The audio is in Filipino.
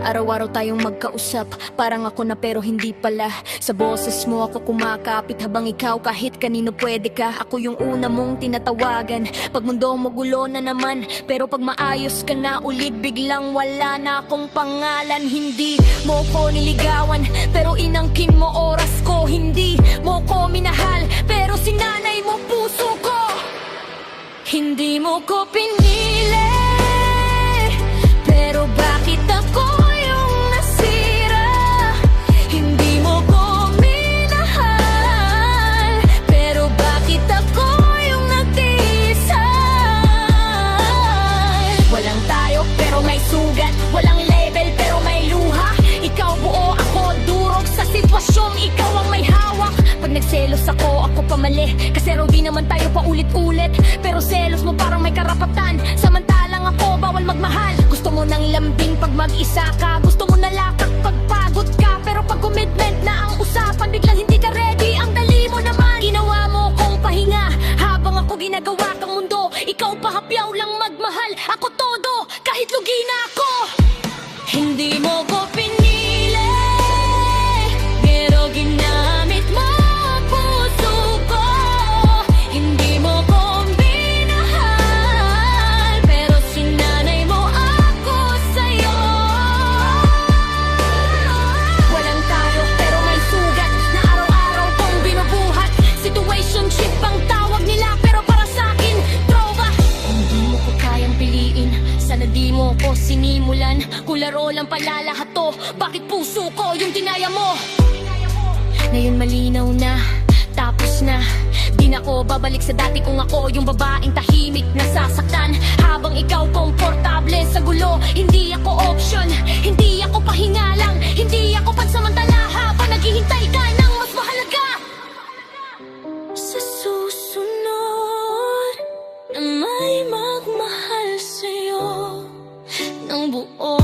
Araw-araw tayong magkausap, parang ako na pero hindi pala. Sa boses mo ako kumakapit, habang ikaw kahit kanino pwede ka. Ako yung una mong tinatawagan pag mundo mo gulo na naman. Pero pag maayos ka na ulit, biglang wala na akong pangalan. Hindi mo ko niligawan, pero inangkin mo oras ko. Hindi mo ko minahal, pero sinanay mo puso ko. Hindi mo ko pinili, pero bakit ako yung nasira? Hindi mo ko minahal, pero bakit ako yung nagtiisay? Walang tayo pero may sugat, walang label pero may luha. Ikaw buo, ako durog sa sitwasyong ikaw ang may hawak. Pag nagselos ako pamali, kasi raw di naman tayo paulit-ulit. Pero selos mo parang may karapatan, samantalang ako bawal magmahal. Gusto mo nang lambing pag mag-isa ka, gusto mo nalakak pag pagod ka. Pero pag commitment na ang usapan, biglang hindi ka ready, ang dali mo naman. Ginawa mo kong pahinga, habang ako ginagawa kang mundo. Ikaw pahapyaw lang magmahal, ako todo, kahit lugi na ako. Hindi mo ko pinili, pero ginamit mo puso ko. Hindi mo ko minahal, pero sinanay mo ako sa'yo. Walang tayo pero may sugat, na araw-araw kong binubuhat. Situationship ang tawag nila, pero para sa'kin throwback. Hindi mo ko kayang piliin, sana di mo ko sinimulan. Kularo lang pala lahat to, bakit puso ko yung tinaya mo? Ngayon malinaw na, tapos na. Di na ako babalik sa dati kung ako yung babaeng tahimik nasasaktan. Habang ikaw komportable sa gulo, hindi ako option, hindi ako pahinga lang, hindi ako pansamantala. Habang naghihintay ka ng mas mahalaga. Sa susunod na may magmahal sa'yo ng buo,